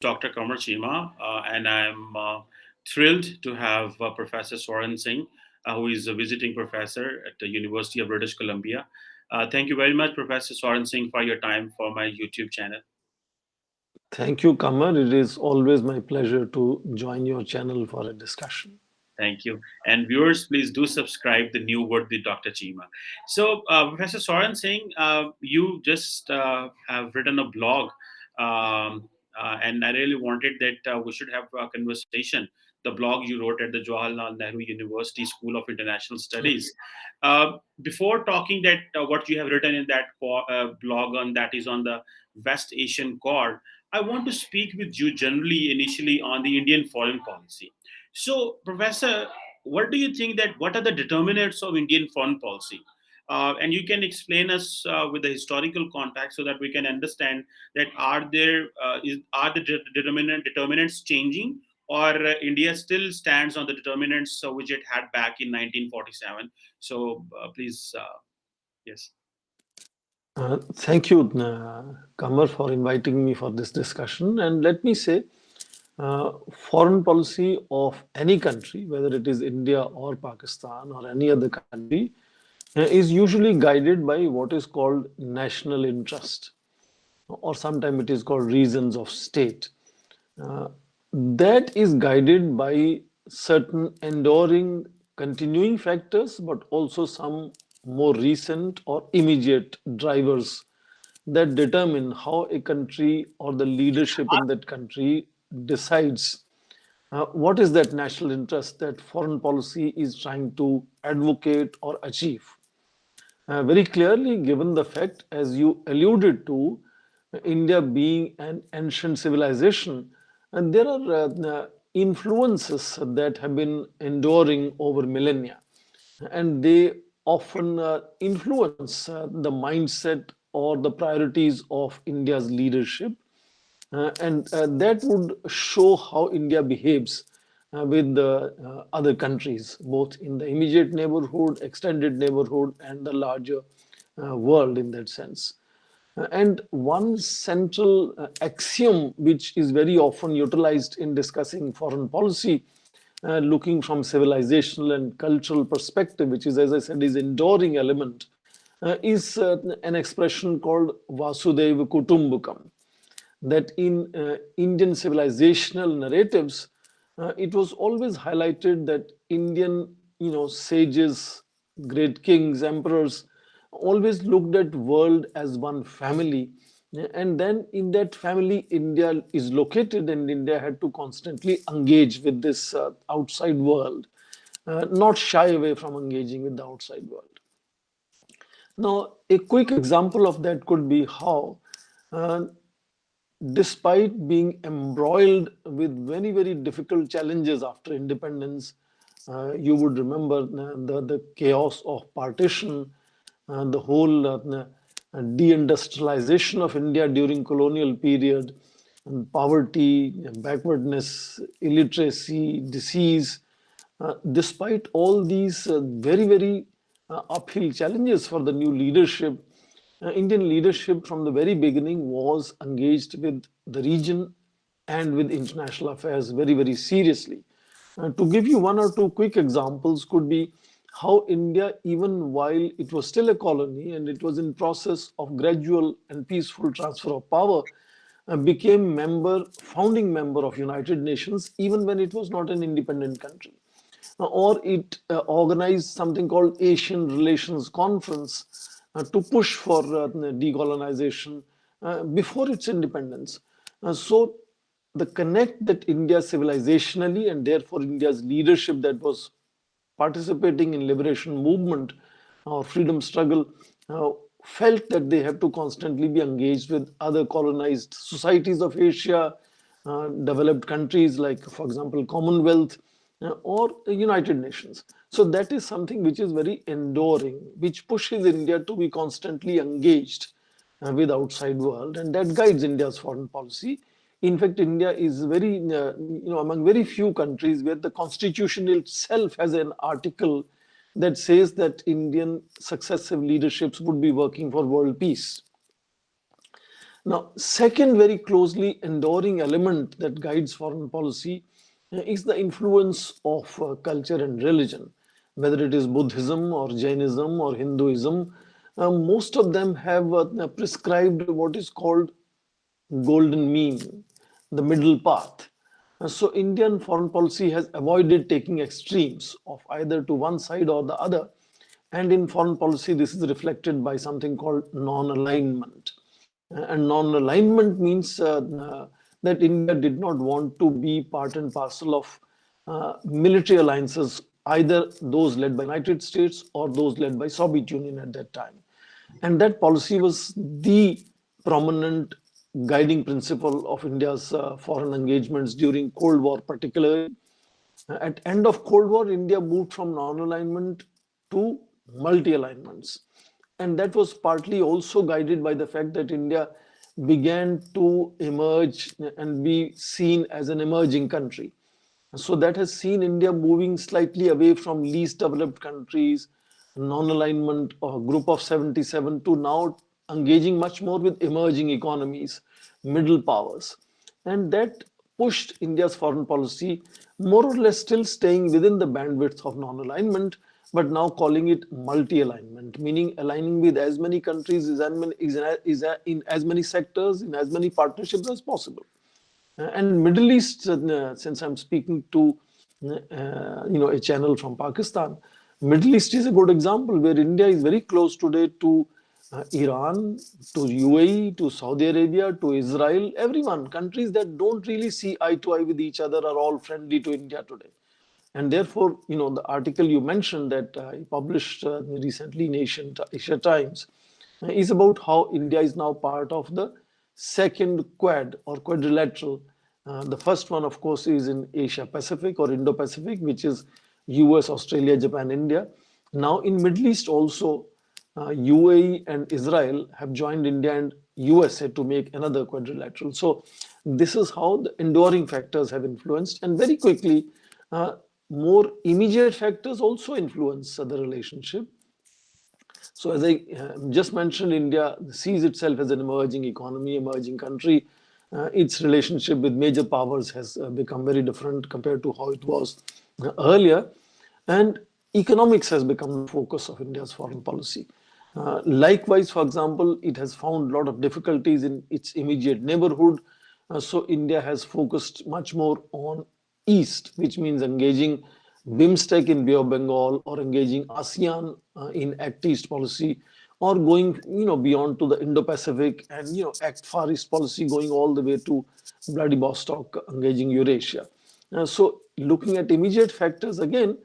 Dr. Qamar Cheema, and I'm thrilled to have Professor Soren Singh, who is a visiting professor at the University of British Columbia. Thank you very much, Professor Soren Singh, for your time for my YouTube channel. Thank you, Kamar. It is always my pleasure to join your channel for a discussion. Thank you. And viewers, please do subscribe the new word with Dr. Cheema. So, Professor Soren Singh, you just have written a blog, and I really wanted that we should have a conversation. The blog you wrote at the Jawaharlal Nehru University School of International Studies. Before talking that what you have written in that blog on that is on the West Asian Core, I want to speak with you generally initially on the Indian foreign policy. So, Professor, what do you think that what are the determinants of Indian foreign policy? And you can explain us with the historical context so that we can understand that are the determinants changing, or India still stands on the determinants which it had back in 1947. So please, yes. Thank you, Kamar, for inviting me for this discussion. And let me say, foreign policy of any country, whether it is India or Pakistan or any other country, is usually guided by what is called national interest, or sometimes it is called reasons of state. Uh, that is guided by certain enduring, continuing factors, but also some more recent or immediate drivers that determine how a country or the leadership in that country decides what is that national interest that foreign policy is trying to advocate or achieve. Very clearly, given the fact, as you alluded to, India being an ancient civilization, and there are influences that have been enduring over millennia, and they often influence the mindset or the priorities of India's leadership, and that would show how India behaves with the other countries, both in the immediate neighborhood, extended neighborhood, and the larger world in that sense. And one central axiom, which is very often utilized in discussing foreign policy, looking from civilizational and cultural perspective, which is, as I said, is enduring element, is an expression called Vasudeva Kutumbakam, that in Indian civilizational narratives, it was always highlighted that Indian, sages, great kings, emperors, always looked at world as one family, and then in that family, India is located, and India had to constantly engage with this outside world, not shy away from engaging with the outside world. Now, a quick example of that could be how uh, despite being embroiled with very, very difficult challenges after independence, you would remember the chaos of partition, the whole deindustrialization of India during colonial period, and poverty, backwardness, illiteracy, disease. Despite all these very, very uphill challenges for the new leadership, Indian leadership from the very beginning was engaged with the region and with international affairs very, very seriously. To give you one or two quick examples, could be how India, even while it was still a colony and it was in process of gradual and peaceful transfer of power, became founding member of United Nations, even when it was not an independent country, or it organized something called Asian Relations Conference to push for decolonization before its independence. So the connect that India civilizationally and therefore India's leadership that was participating in liberation movement or freedom struggle uh, felt that they have to constantly be engaged with other colonized societies of Asia, developed countries like, for example, Commonwealth or the United Nations. So that is something which is very enduring, which pushes India to be constantly engaged with outside world, and that guides India's foreign policy. In fact, India is among very few countries where the constitution itself has an article that says that Indian successive leaderships would be working for world peace. Now, second very closely enduring element that guides foreign policy is the influence of culture and religion. Whether it is Buddhism or Jainism or Hinduism, most of them have prescribed what is called golden mean, the middle path. So, Indian foreign policy has avoided taking extremes of either to one side or the other. And in foreign policy, this is reflected by something called non alignment. And non alignment means that India did not want to be part and parcel of military alliances, either those led by United States or those led by Soviet Union at that time. And that policy was the prominent guiding principle of India's foreign engagements during Cold War, particularly. At end of Cold War, India moved from non-alignment to multi-alignments. And that was partly also guided by the fact that India began to emerge and be seen as an emerging country. So that has seen India moving slightly away from least developed countries, non-alignment or group of 77 to now engaging much more with emerging economies, middle powers. And that pushed India's foreign policy more or less still staying within the bandwidth of non-alignment, but now calling it multi-alignment, meaning aligning with as many countries in as many sectors, in as many partnerships as possible. And Middle East, since I'm speaking to a channel from Pakistan, Middle East is a good example where India is very close today to Iran, to UAE, to Saudi Arabia, to Israel. Everyone, countries that don't really see eye to eye with each other, are all friendly to India today. And therefore, the article you mentioned that I published recently in Asia Times is about how India is now part of the second quad or quadrilateral. The first one, of course, is in Asia Pacific or Indo Pacific, which is US, Australia, Japan, India. Now, in Middle East also, UAE and Israel have joined India and USA to make another quadrilateral. So, this is how the enduring factors have influenced, and very quickly, uh, more immediate factors also influence the relationship. So, as I just mentioned, India sees itself as an emerging economy, emerging country. Its relationship with major powers has become very different compared to how it was earlier. And economics has become the focus of India's foreign policy. Likewise, for example, it has found a lot of difficulties in its immediate neighborhood. So, India has focused much more on East, which means engaging BIMSTEC in Bay of Bengal or engaging ASEAN in Act East policy, or going beyond to the Indo-Pacific and Act Far East policy, going all the way to Vladivostok, engaging Eurasia. So looking at immediate factors again,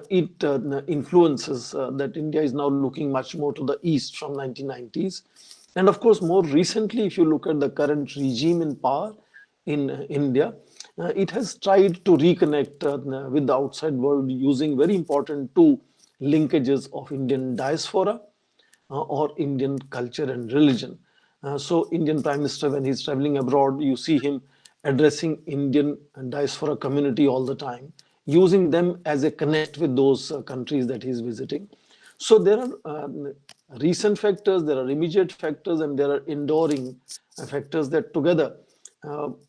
it influences that India is now looking much more to the east from 1990s. And of course, more recently, if you look at the current regime in power in India, it has tried to reconnect with the outside world using very important two linkages of Indian diaspora or Indian culture and religion. So, Indian Prime Minister, when he's traveling abroad, you see him addressing Indian diaspora community all the time, using them as a connect with those countries that he's visiting. So, there are recent factors, there are immediate factors, and there are enduring factors that together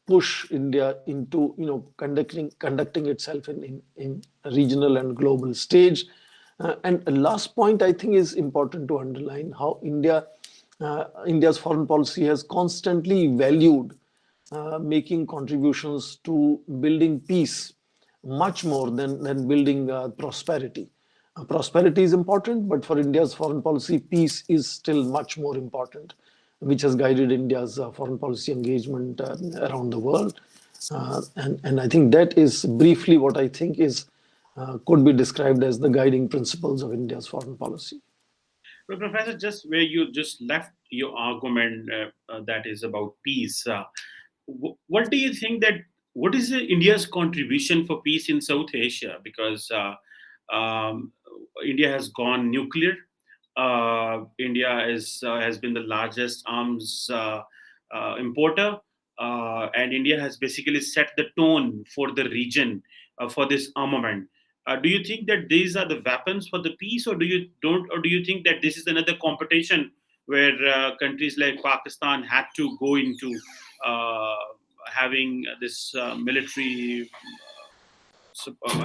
push India into conducting itself in regional and global stage. And a last point I think is important to underline how India's foreign policy has constantly valued making contributions to building peace much more than building prosperity. Prosperity is important, but for India's foreign policy, peace is still much more important, which has guided India's foreign policy engagement around the world. And I think that is briefly what I think is could be described as the guiding principles of India's foreign policy. But Professor, just where you just left your argument, that is about peace. What do you think that what is India's contribution for peace in South Asia? Because India has gone nuclear. India has been the largest arms importer, and India has basically set the tone for the region for this armament. Do you think that these are the weapons for the peace, or do you think that this is another competition where countries like Pakistan had to go into uh, having this military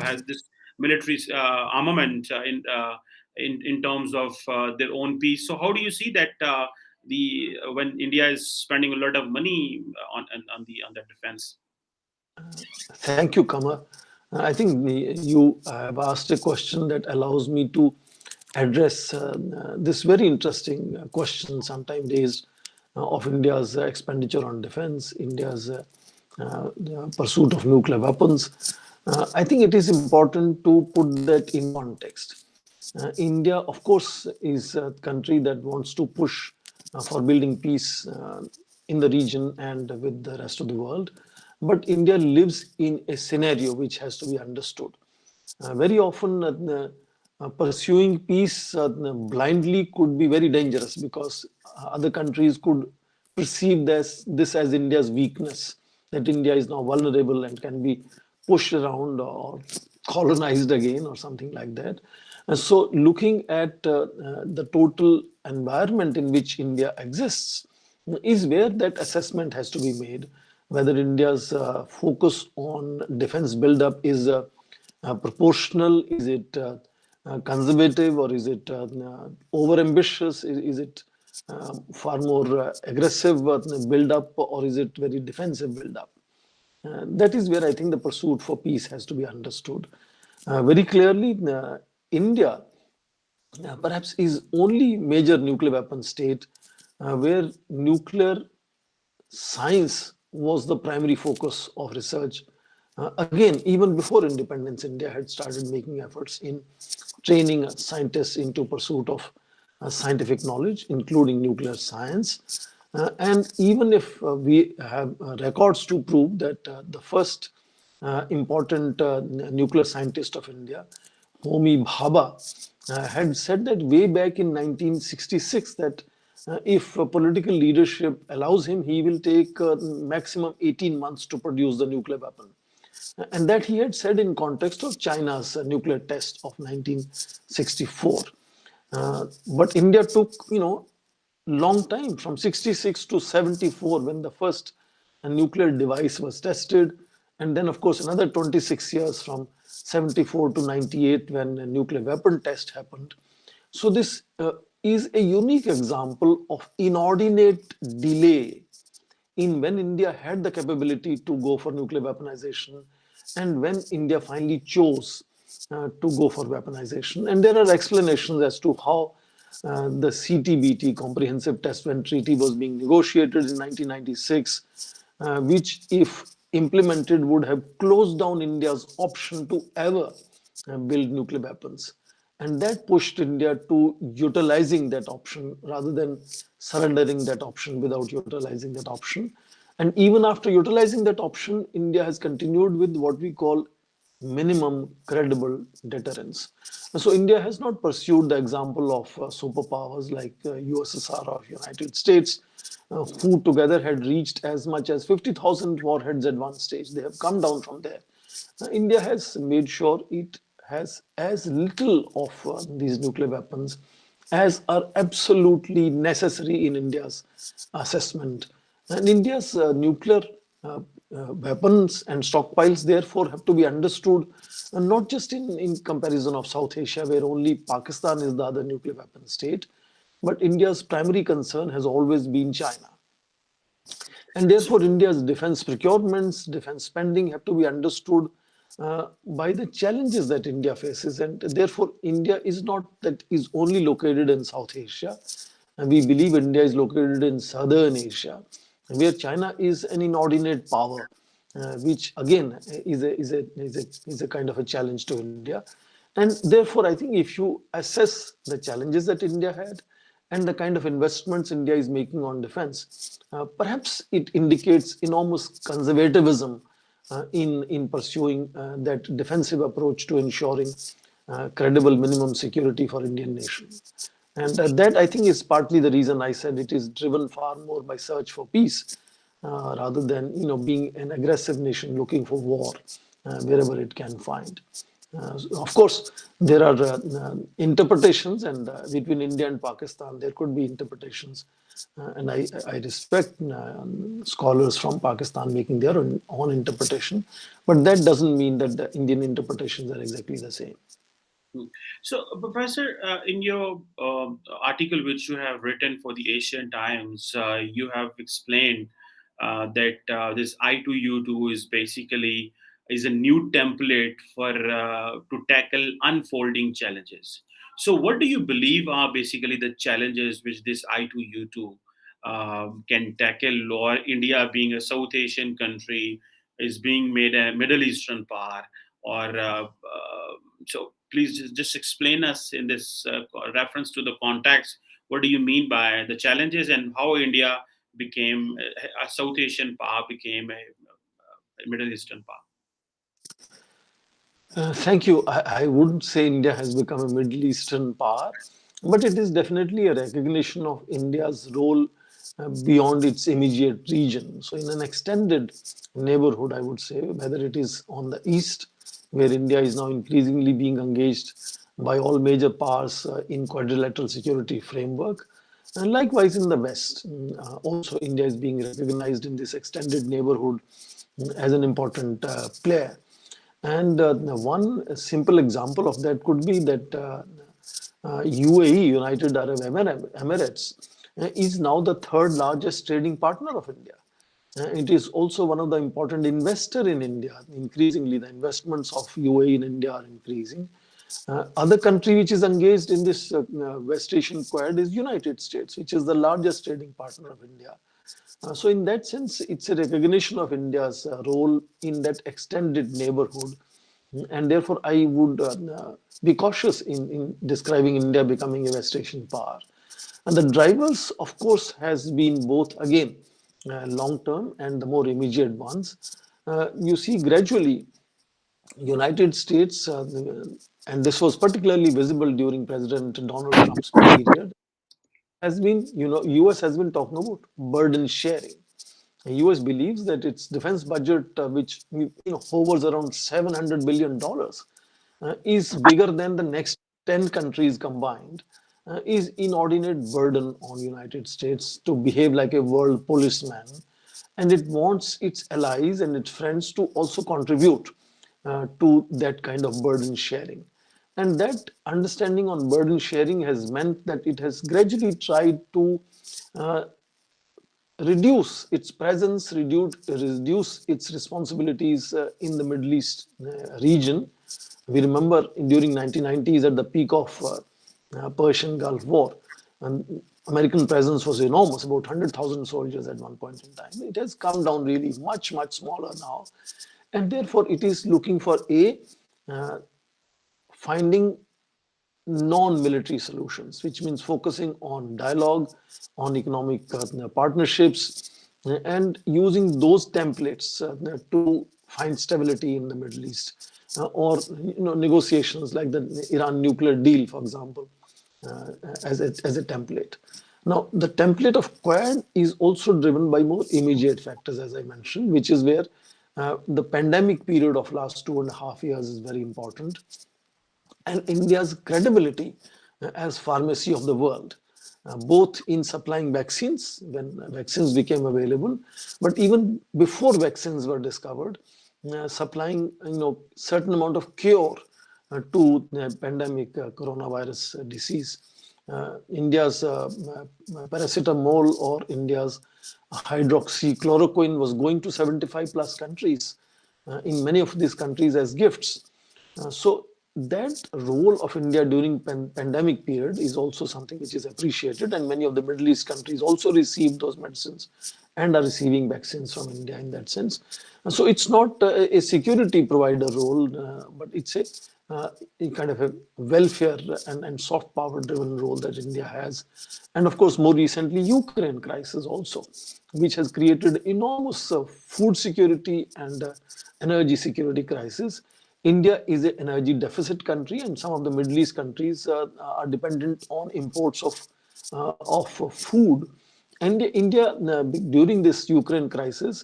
has this military armament in terms of their own peace. So how do you see that the when India is spending a lot of money on the defense? Thank you, Kama. I think you have asked a question that allows me to address this very interesting question, sometime raised, of India's expenditure on defense, India's pursuit of nuclear weapons. I think it is important to put that in context. India, of course, is a country that wants to push for building peace in the region and with the rest of the world. But India lives in a scenario which has to be understood. Very often, pursuing peace blindly could be very dangerous because other countries could perceive this as India's weakness, that India is now vulnerable and can be pushed around or colonized again or something like that. And so, looking at the total environment in which India exists is where that assessment has to be made. Whether India's focus on defense buildup is proportional, is it conservative, or is it over ambitious? Is it far more aggressive build up, or is it very defensive build up? That is where I think the pursuit for peace has to be understood. Very clearly, India perhaps is only major nuclear weapon state where nuclear science was the primary focus of research. Again, even before independence, India had started making efforts in training scientists into pursuit of scientific knowledge, including nuclear science. And even if we have records to prove that the first important nuclear scientist of India, Homi Bhabha, had said that way back in 1966 that if political leadership allows him, he will take maximum 18 months to produce the nuclear weapon. And that he had said in context of China's nuclear test of 1964. But India took, long time from 66 to 74 when the first nuclear device was tested. And then, of course, another 26 years from 74 to 98 when a nuclear weapon test happened. So this is a unique example of inordinate delay in when India had the capability to go for nuclear weaponization and when India finally chose to go for weaponization. And there are explanations as to how the CTBT, Comprehensive Test Ban Treaty, was being negotiated in 1996, which, if implemented, would have closed down India's option to ever build nuclear weapons. And that pushed India to utilizing that option rather than surrendering that option without utilizing that option. And even after utilizing that option, India has continued with what we call minimum credible deterrence. And so India has not pursued the example of superpowers like USSR or United States, who together had reached as much as 50,000 warheads at one stage. They have come down from there. India has made sure it has as little of these nuclear weapons as are absolutely necessary in India's assessment. And India's nuclear weapons and stockpiles, therefore, have to be understood not just in comparison of South Asia, where only Pakistan is the other nuclear weapon state, but India's primary concern has always been China. And therefore, India's defense procurements, defense spending have to be understood by the challenges that India faces. And therefore, India is not that is only located in South Asia. And we believe India is located in Southern Asia, where China is an inordinate power, which again is a kind of a challenge to India. And therefore, I think if you assess the challenges that India had and the kind of investments India is making on defense, perhaps it indicates enormous conservatism in pursuing that defensive approach to ensuring credible minimum security for Indian nation. And that I think is partly the reason I said it is driven far more by search for peace rather than being an aggressive nation looking for war wherever it can find. Of course, there are interpretations, and between India and Pakistan, there could be interpretations. And I respect scholars from Pakistan making their own interpretation, but that doesn't mean that the Indian interpretations are exactly the same. Hmm. So, Professor, in your article which you have written for the Asian Times, you have explained that this I2U2 is basically is a new template for to tackle unfolding challenges. So, what do you believe are basically the challenges which this I2U2 can tackle? Or India, being a South Asian country, is being made a Middle Eastern power, or so please just explain us in this reference to the context. What do you mean by the challenges and how India became a South Asian power, became a Middle Eastern power? Thank you. I wouldn't say India has become a Middle Eastern power, but it is definitely a recognition of India's role beyond its immediate region. So, in an extended neighborhood, I would say, whether it is on the east, where India is now increasingly being engaged by all major powers in quadrilateral security framework, and likewise in the west, also India is being recognized in this extended neighborhood as an important player. And one simple example of that could be that UAE, United Arab Emirates, is now the third largest trading partner of India. It is also one of the important investor in India. Increasingly, the investments of UAE in India are increasing. Other country which is engaged in this West Asian Quad is United States, which is the largest trading partner of India. So in that sense, it's a recognition of India's role in that extended neighborhood. And therefore, I would be cautious in describing India becoming a West Asian power. And the drivers, of course, has been both, again, long-term and the more immediate ones. You see gradually United States, and this was particularly visible during President Donald Trump's period, has been, US has been talking about burden sharing. US believes that its defense budget, which hovers around $700 billion, is bigger than the next 10 countries combined, is inordinate burden on United States to behave like a world policeman, and it wants its allies and its friends to also contribute to that kind of burden sharing. And that understanding on burden sharing has meant that it has gradually tried to uh, reduce its presence, reduce its responsibilities in the Middle East region. We remember during 1990s at the peak of Persian Gulf War, and American presence was enormous, about 100,000 soldiers at one point in time. It has come down really much, much smaller now. And therefore, it is looking for uh, finding non-military solutions, which means focusing on dialogue, on economic partnerships, and using those templates to find stability in the Middle East, or negotiations like the Iran nuclear deal, for example, as a template. Now, the template of Quad is also driven by more immediate factors, as I mentioned, which is where the pandemic period of last 2.5 years is very important, and India's credibility as pharmacy of the world, both in supplying vaccines when vaccines became available, but even before vaccines were discovered, supplying certain amount of cure to the pandemic coronavirus disease. India's paracetamol or India's hydroxychloroquine was going to 75 plus countries, in many of these countries as gifts. So that role of India during pandemic period is also something which is appreciated, and many of the Middle East countries also received those medicines and are receiving vaccines from India in that sense. So it's not a security provider role, but it's a kind of a welfare and soft power driven role that India has. And of course, more recently, Ukraine crisis also, which has created enormous food security and energy security crisis. India is an energy deficit country, and some of the Middle East countries are dependent on imports of food. And India, during this Ukraine crisis,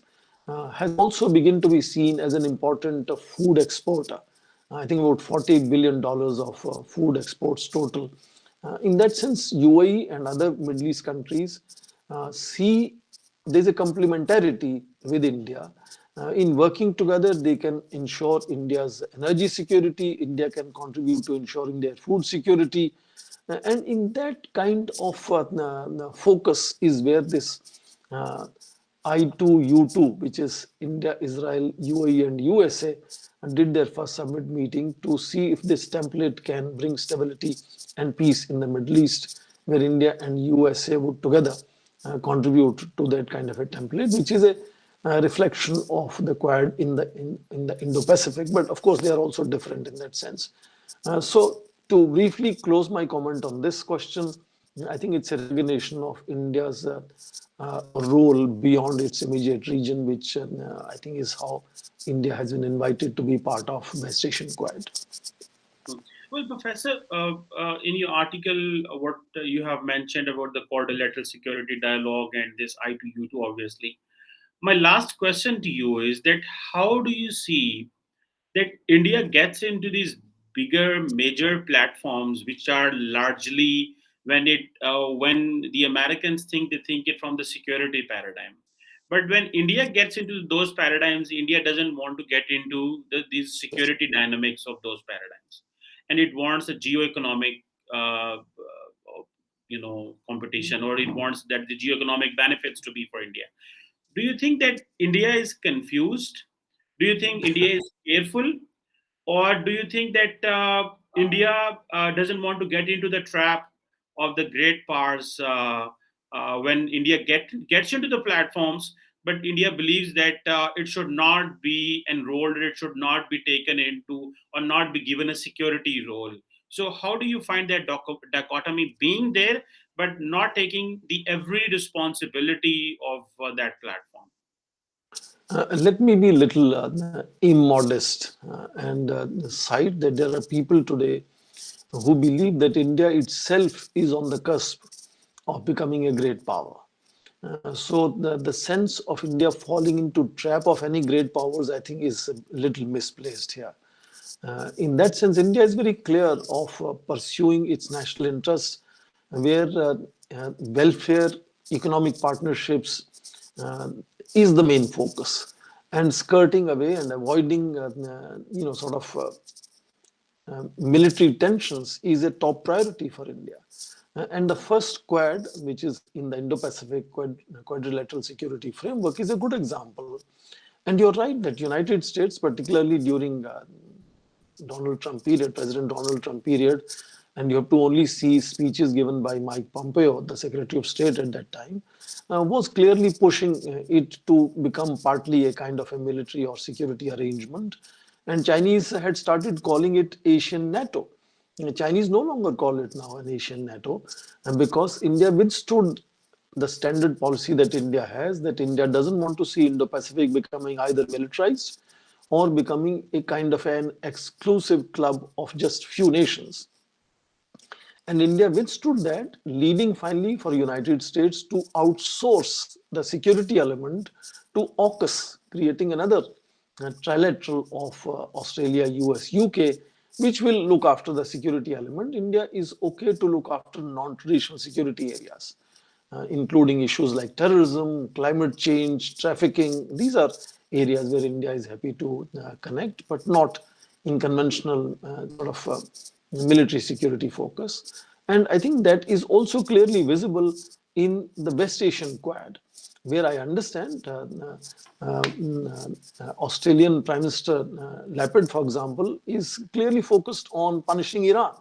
has also begun to be seen as an important food exporter. I think about $40 billion of food exports total. In that sense, UAE and other Middle East countries see there's a complementarity with India. In working together, they can ensure India's energy security. India can contribute to ensuring their food security. And in that kind of focus is where this uh, I2U2, which is India, Israel, UAE, and USA, did their first summit meeting to see if this template can bring stability and peace in the Middle East, where India and USA would together contribute to that kind of a template, which is a reflection of the Quad in the Indo-Pacific. But of course, they are also different in that sense. So to briefly close my comment on this question, I think it's a recognition of India's role beyond its immediate region, which I think is how India has been invited to be part of West Asian Quad. Well, Professor, in your article, what you have mentioned about the quadrilateral security dialogue and this I2U2, obviously. My last question to you is that how do you see that India gets into these bigger major platforms, which are largely when the Americans think it from the security paradigm. But when India gets into those paradigms, India doesn't want to get into these security dynamics of those paradigms, and it wants a geoeconomic, competition, or it wants that the geoeconomic benefits to be for India. Do you think that India is confused? Do you think India is careful? Or do you think that India doesn't want to get into the trap of the great powers when India gets into the platforms, but India believes that it should not be enrolled, it should not be taken into, or not be given a security role? So, how do you find that dichotomy being there, but not taking the every responsibility of that platform? Let me be a little immodest and cite that there are people today who believe that India itself is on the cusp of becoming a great power. So the sense of India falling into trap of any great powers, I think, is a little misplaced here. In that sense, India is very clear of pursuing its national interests, where welfare, economic partnerships is the main focus, and skirting away and avoiding, sort of military tensions is a top priority for India. And the first Quad, which is in the Indo-Pacific Quadrilateral Security Framework, is a good example. And you're right that United States, particularly during Donald Trump period, President Donald Trump period, and you have to only see speeches given by Mike Pompeo, the Secretary of State at that time, was clearly pushing it to become partly a kind of a military or security arrangement. And Chinese had started calling it Asian NATO. Chinese no longer call it now an Asian NATO, and because India withstood the standard policy that India has, that India doesn't want to see Indo-Pacific becoming either militarized or becoming a kind of an exclusive club of just few nations. And India withstood that, leading finally for United States to outsource the security element to AUKUS, creating another trilateral of Australia, US, UK, which will look after the security element. India is okay to look after non-traditional security areas, including issues like terrorism, climate change, trafficking. These are areas where India is happy to connect, but not in conventional sort of military security focus. And I think that is also clearly visible in the West Asian Quad, where I understand Australian Prime Minister Lapid, for example, is clearly focused on punishing Iran,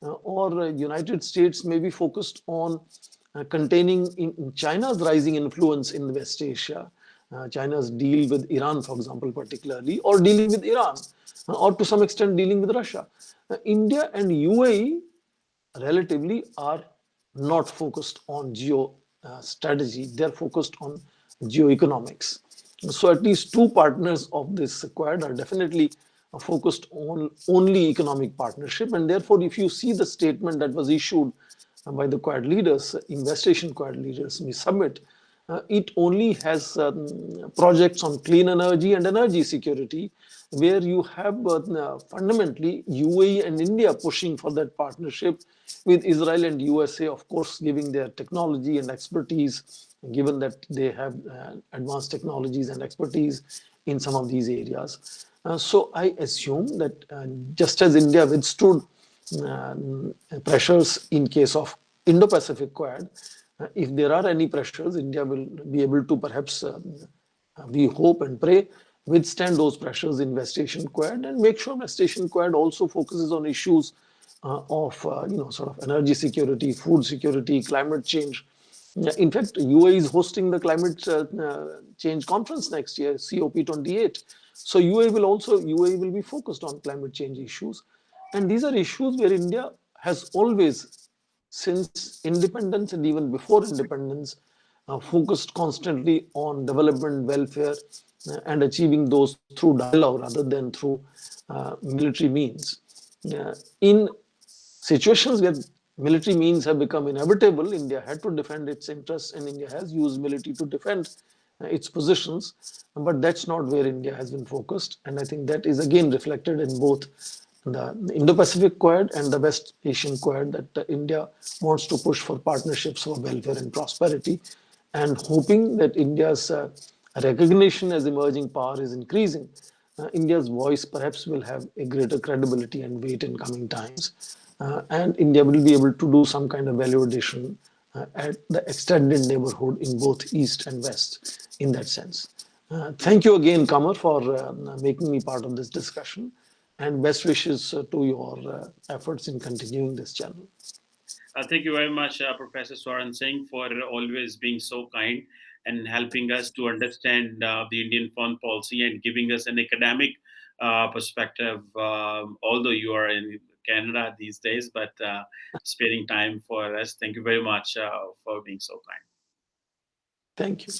or United States may be focused on containing in China's rising influence in West Asia, China's deal with Iran, for example, particularly, or dealing with Iran, or to some extent dealing with Russia. India and UAE relatively are not focused on geo strategy, they're focused on geoeconomics. So at least two partners of this Quad are definitely focused on only economic partnership. And therefore, if you see the statement that was issued by the Quad leaders, West Asian Quad leaders, we summit, it only has projects on clean energy and energy security, where you have fundamentally UAE and India pushing for that partnership, with Israel and USA, of course, giving their technology and expertise, given that they have advanced technologies and expertise in some of these areas. So I assume that just as India withstood uh, pressures in case of Indo-Pacific Quad, if there are any pressures, India will be able to perhaps, we hope and pray, withstand those pressures in West Asian Quad, and make sure West Asian Quad also focuses on issues of sort of energy security, food security, climate change. In fact, UAE is hosting the climate change conference next year, COP28. So UAE will be focused on climate change issues, and these are issues where India has always, since independence and even before independence, focused constantly on development, welfare, and achieving those through dialogue rather than through military means. In situations where military means have become inevitable, India had to defend its interests, and India has used military to defend its positions. But that's not where India has been focused. And I think that is again reflected in both the Indo Pacific Quad and the West Asian Quad, that India wants to push for partnerships for welfare and prosperity, and hoping that India's recognition as emerging power is increasing. India's voice perhaps will have a greater credibility and weight in coming times, and India will be able to do some kind of value addition at the extended neighborhood in both East and West in that sense. Thank you again, Qamar, for making me part of this discussion, and best wishes to your efforts in continuing this channel. Thank you very much, Professor Swaran Singh, for always being so kind and helping us to understand the Indian foreign policy and giving us an academic perspective. Although you are in Canada these days, but sparing time for us. Thank you very much for being so kind. Thank you.